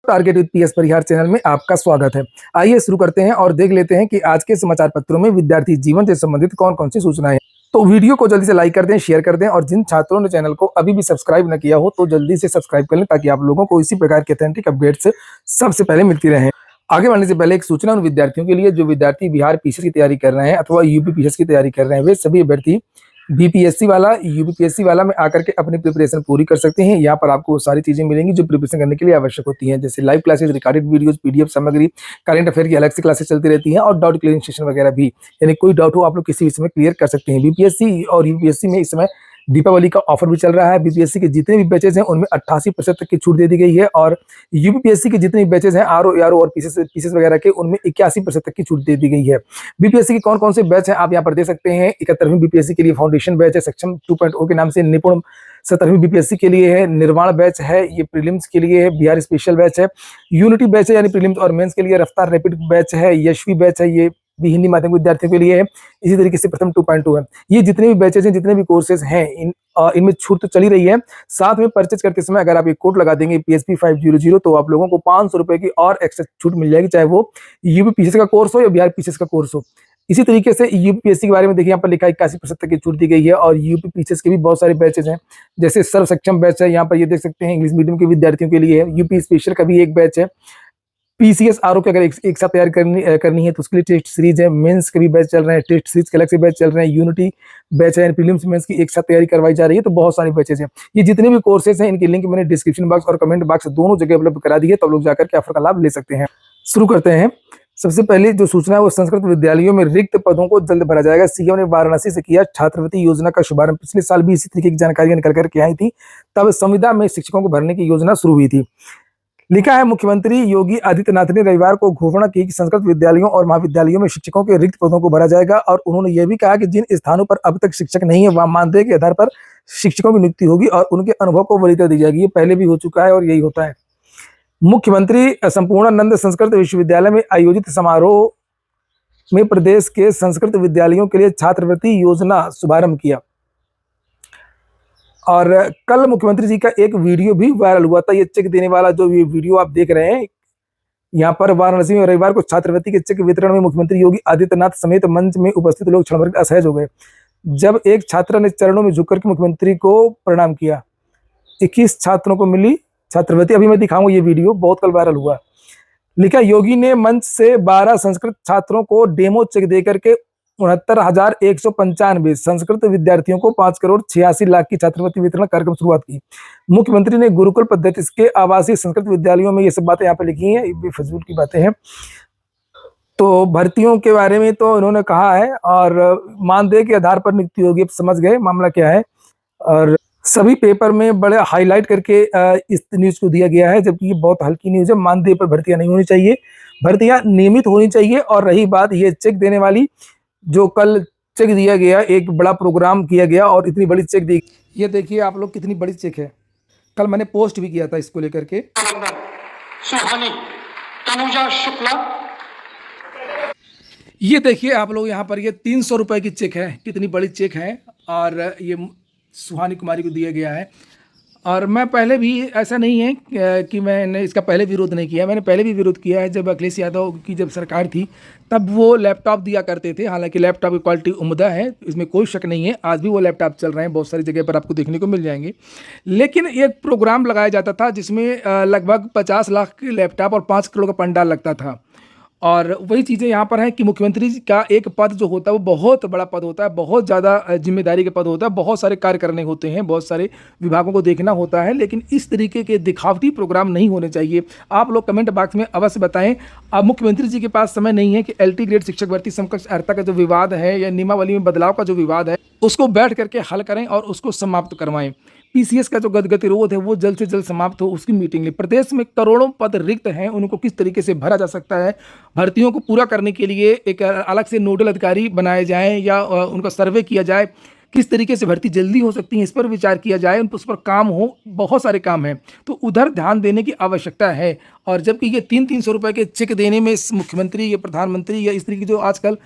Target with PS Parihar channel में आपका स्वागत है। आइए शुरू करते हैं और देख लेते हैं कि आज के समाचार पत्रों में विद्यार्थी जीवन से संबंधित कौन कौन सी सूचनाएं हैं। तो वीडियो को जल्दी से लाइक कर दें, शेयर कर दें और जिन छात्रों ने चैनल को अभी भी सब्सक्राइब न किया हो तो जल्दी से सब्सक्राइब कर लें ताकि आप लोगों को इसी प्रकार के ऑथेंटिक अपडेट्स सबसे पहले मिलती रहे। आगे बढ़ने से पहले एक सूचना उन विद्यार्थियों के लिए जो विद्यार्थी बिहार पीसीएस की तैयारी कर रहे हैं अथवा यूपी पीसीएस की तैयारी कर रहे हैं, वे सभी अभ्यर्थी बीपीएससी वाला यूपीपीएससी वाला में आकर के अपनी प्रिपरेशन पूरी कर सकते हैं। यहाँ पर आपको सारी चीजें मिलेंगी जो प्रिपरेशन करने के लिए आवश्यक होती हैं, जैसे live classes, recorded videos, PDF सामग्री, करंट अफेयर की अलग से क्लासेस चलती रहती हैं और डाउट क्लियरिंग सेशन वगैरह भी। यानी कोई डाउट हो आप लोग किसी विषय में क्लियर कर सकते हैं। बीपीएससी और यूपीएससी में इस समय दीपावली का ऑफर भी चल रहा है। बीपीएससी के जितने भी बैचेज हैं उनमें 88% तक की छूट दे दी गई है और यूपीपीएससी के जितने भी बैचेज हैं आरओ और पीसीएस वगैरह के उनमें 81% तक की छूट दे दी गई है। बीपीएससी के कौन कौन से बैच हैं आप यहाँ पर देख सकते हैं। 71वीं बीपीएससी के लिए फाउंडेशन बैच है, सक्षम 2.0 के नाम से निपुण 70वीं बीपीएससी के लिए है, निर्माण बैच है, ये प्रीलिम्स के लिए है, बिहार स्पेशल बैच है, यूनिटी बैच है यानी प्रीलिम्स और मेंस के लिए, रफ्तार रैपिड बैच है, यशवी बैच है, ये भी हिंदी माध्यमिक विद्यार्थियों के लिए है। इसी तरीके से प्रथम 2.2 है। ये जितने भी बैचेज हैं, जितने भी कोर्सेज हैं, इनमें छूट तो चली रही है। साथ में परचेज करते समय अगर आप एक कोड लगा देंगे PSP 500 तो आप लोगों को 500 रुपए की और एक्स्ट्रा छूट मिल जाएगी, चाहे वो यूपी पीसीएस का कोर्स हो या बिहार पीसीएस का कोर्स हो। इसी तरीके से यूपीएससी के बारे में देखिए, यहाँ पर लिखा है 81% तक की छूट दी गई है और यूपी पीसीएस के भी बहुत सारे बैचेज हैं, जैसे सर्व सक्षम बैच है, यहाँ पर ये देख सकते हैं इंग्लिश मीडियम के विद्यार्थियों के लिए है। यूपी स्पेशल का भी एक बैच है। पीसीएस आरओ के अगर एक साथ तैयारी करनी है तो उसके लिए टेस्ट सीरीज है। मेंस के भी बैच चल रहे हैं, टेस्ट सीरीज के अलग से बैच चल रहे हैं। यूनिटी बैच है, प्रीलिम्स मेंस की एक साथ तैयारी करवाई जा रही है। तो बहुत सारे बैचेज हैं। ये जितने भी कोर्सेज हैं इनकी लिंक मैंने डिस्क्रिप्शन बॉक्स और कमेंट बॉक्स दोनों जगह उपलब्ध करा दी है, तो लोग जाकर के ऑफर का लाभ ले सकते हैं। शुरू करते हैं। सबसे पहले जो सूचना है वो संस्कृत विद्यालयों में रिक्त पदों को जल्द भरा जाएगा। सीएम ने वाराणसी से किया छात्रवृत्ति योजना का शुभारंभ। पिछले साल भी इसी तरीके की जानकारियां निकल करके आई थी, तब संविदा में शिक्षकों को भरने की योजना शुरू हुई थी। लिखा है मुख्यमंत्री योगी आदित्यनाथ ने रविवार को घोषणा की कि संस्कृत विद्यालयों और महाविद्यालयों में शिक्षकों के रिक्त पदों को भरा जाएगा और उन्होंने यह भी कहा कि जिन स्थानों पर अब तक शिक्षक नहीं है वहां मानदेय के आधार पर शिक्षकों की नियुक्ति होगी और उनके अनुभव को वरीयता दी जाएगी। ये पहले भी हो चुका है और यही होता है। मुख्यमंत्री संपूर्णानंद संस्कृत विश्वविद्यालय में आयोजित समारोह में प्रदेश के संस्कृत विद्यालयों के लिए छात्रवृत्ति योजना शुभारंभ किया और कल मुख्यमंत्री जी का एक वीडियो भी वायरल हुआ था। ये चेक देने वाला जो ये वीडियो आप देख रहे हैं, यहाँ पर वाराणसी में रविवार को छात्रवृत्ति के चेक वितरण में मुख्यमंत्री योगी आदित्यनाथ समेत मंच में उपस्थित लोग क्षण भर के असहज हो गए जब एक छात्रा ने चरणों में झुककर के मुख्यमंत्री को प्रणाम किया। 21 छात्रों को मिली छात्रवृत्ति। अभी मैं दिखाऊंगा, ये वीडियो बहुत कल वायरल हुआ। लिखा, योगी ने मंच से 12 संस्कृत छात्रों को डेमो चेक देकर के 69,195 संस्कृत विद्यार्थियों को 5,86,00,000 की छात्रवृत्ति वितरण कार्यक्रम शुरुआत की। मुख्यमंत्री ने गुरुकुल पद्धति के आवासीय संस्कृत विद्यालयों में ये सब बातें यहाँ पे लिखी हैं, ये फजूल की बातें हैं। तो भर्तियों के बारे में तो इन्होंने कहा है और मानदेय के आधार पर नियुक्ति होगी। अब समझ गए मामला क्या है। और सभी पेपर में बड़े हाईलाइट करके इस न्यूज को दिया गया है, जबकि ये बहुत हल्की न्यूज है। मानदेय पर भर्तियां नहीं होनी चाहिए, भर्तियां नियमित होनी चाहिए। और रही बात ये चेक देने वाली, जो कल चेक दिया गया, एक बड़ा प्रोग्राम किया गया और इतनी बड़ी चेक दी। ये देखिए आप लोग कितनी बड़ी चेक है। कल मैंने पोस्ट भी किया था इसको लेकर के। सुहानी तनुजा शुक्ला, ये देखिए आप लोग यहाँ पर, ये 300 रुपए की चेक है। कितनी बड़ी चेक है और ये सुहानी कुमारी को दिया गया है। और मैं पहले भी, ऐसा नहीं है कि मैंने इसका पहले विरोध नहीं किया, मैंने पहले भी विरोध किया है। जब अखिलेश यादव की जब सरकार थी तब वो लैपटॉप दिया करते थे। हालांकि लैपटॉप की क्वालिटी उम्दा है, इसमें कोई शक नहीं है। आज भी वो लैपटॉप चल रहे हैं, बहुत सारी जगह पर आपको देखने को मिल जाएंगे। लेकिन एक प्रोग्राम लगाया जाता था जिसमें लगभग 50 लाख के लैपटॉप और 5 करोड़ का पंडाल लगता था। और वही चीज़ें यहाँ पर हैं कि मुख्यमंत्री का एक पद जो होता है वो बहुत बड़ा पद होता है, बहुत ज़्यादा जिम्मेदारी का पद होता है, बहुत सारे कार्य करने होते हैं, बहुत सारे विभागों को देखना होता है। लेकिन इस तरीके के दिखावटी प्रोग्राम नहीं होने चाहिए। आप लोग कमेंट बॉक्स में अवश्य बताएं। अब मुख्यमंत्री जी के पास समय नहीं है कि LT ग्रेड शिक्षक भर्ती समकक्ष अर्हता का जो विवाद है या नियमावली में बदलाव का जो विवाद है उसको बैठ करके हल करें और उसको समाप्त करवाएं। पीसीएस का जो गतिरोध है वो जल्द से जल्द समाप्त हो, उसकी मीटिंग ले। प्रदेश में करोड़ों पद रिक्त हैं, उनको किस तरीके से भरा जा सकता है, भर्तियों को पूरा करने के लिए एक अलग से नोडल अधिकारी बनाए जाएं या उनका सर्वे किया जाए, किस तरीके से भर्ती जल्दी हो सकती है इस पर विचार किया जाए, उस पर काम हो। बहुत सारे काम हैं, तो उधर ध्यान देने की आवश्यकता है। और जबकि ये 300 रुपये के चेक देने में मुख्यमंत्री या प्रधानमंत्री या इस तरीके जो आजकल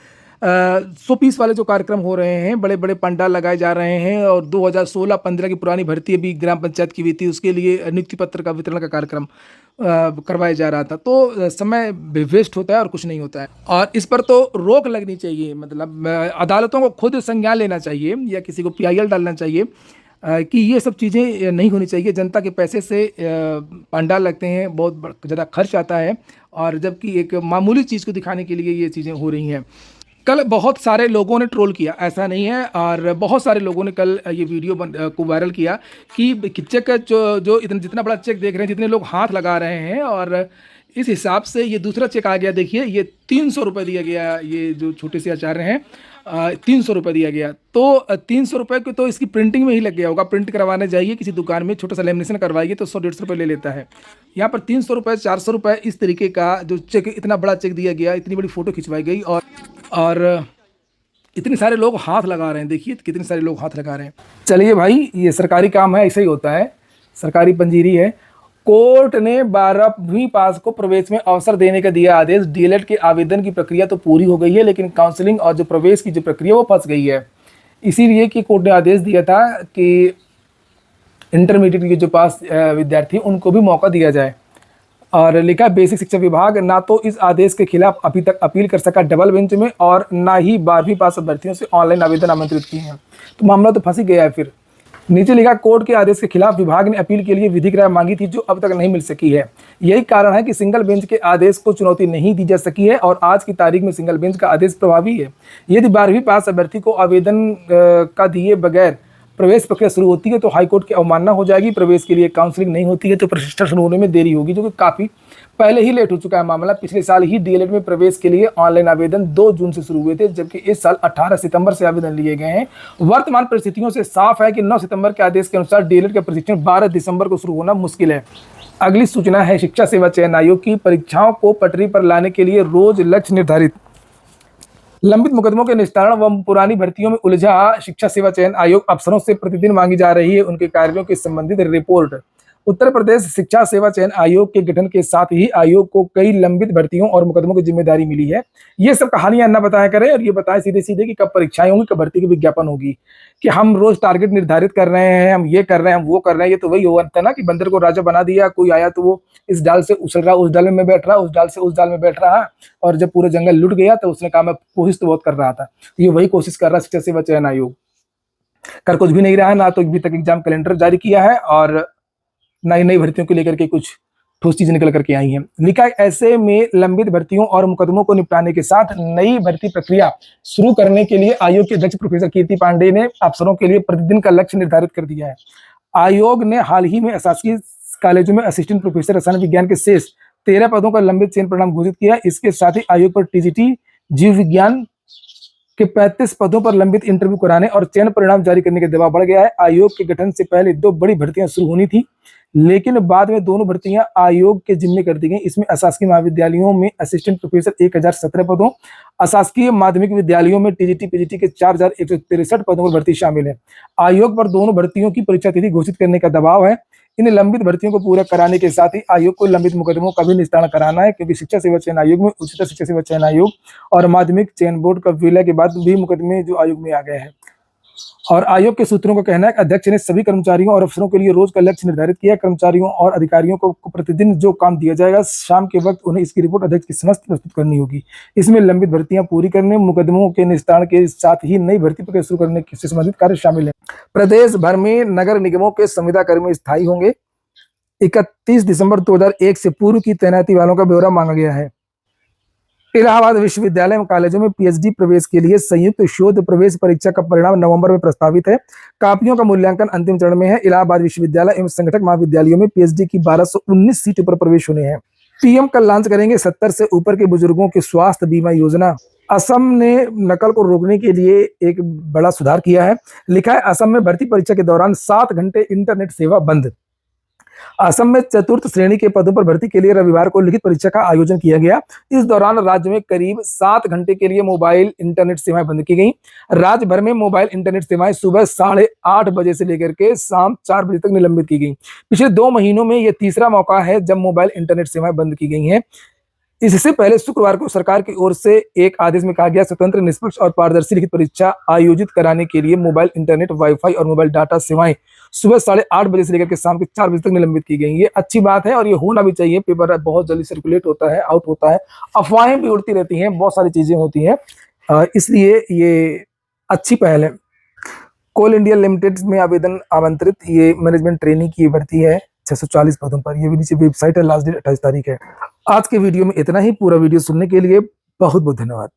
100 पीस वाले जो कार्यक्रम हो रहे हैं, बड़े बड़े पंडाल लगाए जा रहे हैं। और 2016-15 की पुरानी भर्ती अभी ग्राम पंचायत की हुई थी, उसके लिए नियुक्ति पत्र का वितरण का कार्यक्रम करवाया जा रहा था। तो समय वेस्ट होता है और कुछ नहीं होता है, और इस पर तो रोक लगनी चाहिए। मतलब अदालतों को खुद संज्ञान लेना चाहिए या किसी को पीआईएल डालना चाहिए कि ये सब चीज़ें नहीं होनी चाहिए। जनता के पैसे से पंडाल लगते हैं, बहुत ज़्यादा खर्च आता है, और जबकि एक मामूली चीज़ को दिखाने के लिए ये चीज़ें हो रही हैं। कल बहुत सारे लोगों ने ट्रोल किया, ऐसा नहीं है, और बहुत सारे लोगों ने कल ये वीडियो को वायरल किया कि चेक जो जो इतना जितना बड़ा चेक देख रहे हैं, जितने लोग हाथ लगा रहे हैं, और इस हिसाब से ये दूसरा चेक आ गया। देखिए, ये 300 रुपये दिया गया, ये जो छोटे से आचार्य हैं 300 रुपये दिया गया। तो 300 रुपये को तो इसकी प्रिंटिंग में ही लग गया होगा। प्रिंट करवाने जाइए किसी दुकान में, छोटा सा लेमिनेशन करवाइए तो 100-150 रुपये ले लेता है। यहाँ पर 300 रुपये, 400 रुपये, इस तरीके का जो चेक, इतना बड़ा चेक दिया गया, इतनी बड़ी फ़ोटो खिंचवाई गई, और इतने सारे लोग हाथ लगा रहे हैं। देखिए कितने सारे लोग हाथ लगा रहे हैं। चलिए भाई, ये सरकारी काम है, ऐसे ही होता है, सरकारी पंजीरी है। कोर्ट ने 12वीं पास को प्रवेश में अवसर देने का दिया आदेश। डीएलएड के आवेदन की प्रक्रिया तो पूरी हो गई है, लेकिन काउंसलिंग और जो प्रवेश की जो प्रक्रिया वो फंस गई है। इसीलिए कि कोर्ट ने आदेश दिया था कि इंटरमीडिएट के जो पास विद्यार्थी उनको भी मौका दिया जाए। और लिखा, बेसिक शिक्षा विभाग ना तो इस आदेश के खिलाफ अभी तक अपील कर सका डबल बेंच में, और ना ही 12वीं पास अभ्यर्थियों से ऑनलाइन आवेदन आमंत्रित किए हैं। तो मामला तो फंस ही गया है। फिर नीचे लिखा, कोर्ट के आदेश के खिलाफ विभाग ने अपील के लिए विधिक राय मांगी थी, जो अब तक नहीं मिल सकी है। यही कारण है कि सिंगल बेंच के आदेश को चुनौती नहीं दी जा सकी है, और आज की तारीख में सिंगल बेंच का आदेश प्रभावी है। यदि 12वीं पास अभ्यर्थी को आवेदन का दिए बगैर प्रवेश प्रक्रिया शुरू होती है तो हाईकोर्ट की अवमानना हो जाएगी। प्रवेश के लिए काउंसलिंग नहीं होती है तो प्रशिक्षण शुरू होने में देरी होगी, जो कि काफ़ी पहले ही लेट हो चुका है मामला। पिछले साल ही डीएलएड में प्रवेश के लिए ऑनलाइन आवेदन 2 जून से शुरू हुए थे, जबकि इस साल 18 सितंबर से आवेदन लिए गए हैं। वर्तमान परिस्थितियों से साफ है कि 9 सितंबर के आदेश के अनुसार डीएलएड का प्रशिक्षण 12 दिसंबर को शुरू होना मुश्किल है। अगली सूचना है शिक्षा सेवा चयन आयोग की। परीक्षाओं को पटरी पर लाने के लिए रोज लक्ष्य निर्धारित। लंबित मुकदमों के निस्तारण व पुरानी भर्तियों में उलझा शिक्षा सेवा चयन आयोग अफसरों से प्रतिदिन मांगी जा रही है उनके कार्यों के संबंधित रिपोर्ट। उत्तर प्रदेश शिक्षा सेवा चयन आयोग के गठन के साथ ही आयोग को कई लंबित भर्तियों और मुकदमों की जिम्मेदारी मिली है। ये सब कहानियां न बताया करें, और ये बताएं सीधे सीधे कि कब परीक्षाएं होंगी, कब भर्ती की विज्ञापन होगी। कि हम रोज टारगेट निर्धारित कर रहे हैं, हम ये कर रहे हैं, हम वो कर रहे हैं, ये तो वही हुआ था ना कि बंदर को राजा बना दिया। कोई आया तो वो इस डाल से उछल रहा, उस डाल में बैठ रहा, उस डाल से उस डाल में बैठ रहा, और जब पूरा जंगल लुट गया तो उसने कहा मैं कोशिश तो बहुत कर रहा था। ये वही कोशिश कर रहा शिक्षा सेवा चयन आयोग। कर कुछ भी नहीं रहा है, ना तो अभी तक एग्जाम कैलेंडर जारी किया है, और नई नई भर्तियों को लेकर के कुछ ठोस चीजें निकल करके आई हैं। लिखा है, ऐसे में लंबित भर्तियों और मुकदमों को निपटाने के साथ नई भर्ती प्रक्रिया शुरू करने के लिए आयोग के अध्यक्ष प्रोफेसर कीर्ति पांडेय ने अफसरों के लिए प्रतिदिन का लक्ष्य निर्धारित कर दिया है। आयोग ने हाल ही में शासकीय कॉलेजों में असिस्टेंट प्रोफेसर रसायन विज्ञान के शेष 13 पदों का लंबित चयन परिणाम घोषित किया। इसके साथ ही आयोग पर टीजीटी जीव विज्ञान के 35 पदों पर लंबित इंटरव्यू कराने और चयन परिणाम जारी करने का दबाव बढ़ गया है। आयोग के गठन से पहले 2 बड़ी भर्तियां शुरू होनी थी, लेकिन बाद में दोनों भर्तियां आयोग के जिम्मे कर दी गई। इसमें अशासकीय महाविद्यालयों में असिस्टेंट प्रोफेसर 1017 पदों, अशासकीय माध्यमिक विद्यालयों में टीजीटी पीजीटी के 4163 पदों पर भर्ती शामिल है। आयोग पर दोनों भर्तियों की परीक्षा तिथि घोषित करने का दबाव है। इन लंबित भर्तियों को पूरा कराने के साथ ही आयोग को लंबित मुकदमों का भी निस्तारण कराना है, क्योंकि शिक्षा सेवा चयन आयोग में उच्चतर शिक्षा सेवा चयन आयोग और माध्यमिक चयन बोर्ड का विलय के बाद भी मुकदमे जो आयोग में आ गए हैं। और आयोग के सूत्रों का कहना है कि अध्यक्ष ने सभी कर्मचारियों और अफसरों के लिए रोज का लक्ष्य निर्धारित किया। कर्मचारियों और अधिकारियों को प्रतिदिन जो काम दिया जाएगा, शाम के वक्त उन्हें इसकी रिपोर्ट अध्यक्ष के समक्ष प्रस्तुत करनी होगी। इसमें लंबित भर्तियां पूरी करने, मुकदमों के निस्तारण के साथ ही नई भर्ती प्रक्रिया शुरू करने से संबंधित कार्य शामिल है। प्रदेश भर में नगर निगमों के संविदा कर्मी स्थायी होंगे। 31 दिसंबर 2001 से पूर्व की तैनाती वालों का ब्यौरा मांगा गया है। इलाहाबाद विश्वविद्यालय में कॉलेजों में पीएचडी प्रवेश के लिए संयुक्त शोध प्रवेश परीक्षा का परिणाम नवंबर में प्रस्तावित है। कापियों का मूल्यांकन अंतिम चरण में है। इलाहाबाद विश्वविद्यालय एवं संगठक महाविद्यालयों में पीएचडी की 1219 सीटों पर प्रवेश होने हैं। पीएम कल लॉन्च करेंगे 70 से ऊपर के बुजुर्गों की स्वास्थ्य बीमा योजना। असम ने नकल को रोकने के लिए एक बड़ा सुधार किया है। लिखा है, असम में भर्ती परीक्षा के दौरान 7 घंटे इंटरनेट सेवा बंद। असम में चतुर्थ श्रेणी के पदों पर भर्ती के लिए रविवार को लिखित परीक्षा का आयोजन किया गया। इस दौरान राज्य में करीब 7 घंटे के लिए मोबाइल इंटरनेट सेवाएं बंद की गई। राज्य भर में मोबाइल इंटरनेट सेवाएं सुबह 8:30 बजे से लेकर के शाम 4 बजे तक निलंबित की गई। पिछले 2 महीनों में यह तीसरा मौका है जब मोबाइल इंटरनेट सेवाएं बंद की गई हैं। इससे पहले शुक्रवार को सरकार की ओर से एक आदेश में कहा गया, स्वतंत्र, निष्पक्ष और पारदर्शी लिखित परीक्षा आयोजित कराने के लिए मोबाइल इंटरनेट, वाईफाई और मोबाइल डाटा सेवाएं सुबह 8:30 बजे से लेकर के शाम के 4 बजे तक निलंबित की गई। ये अच्छी बात है और ये होना भी चाहिए। पेपर बहुत जल्दी सर्कुलेट होता है, आउट होता है, अफवाहें भी उड़ती रहती हैं, बहुत सारी चीजें होती हैं, इसलिए ये अच्छी पहल है। कोल इंडिया लिमिटेड में आवेदन आमंत्रित, ये मैनेजमेंट ट्रेनिंग की भर्ती है 640 पदों पर। ये भी नीचे वेबसाइट है, लास्ट डेट 28 तारीख है। आज के वीडियो में इतना ही। पूरा वीडियो सुनने के लिए बहुत बहुत धन्यवाद।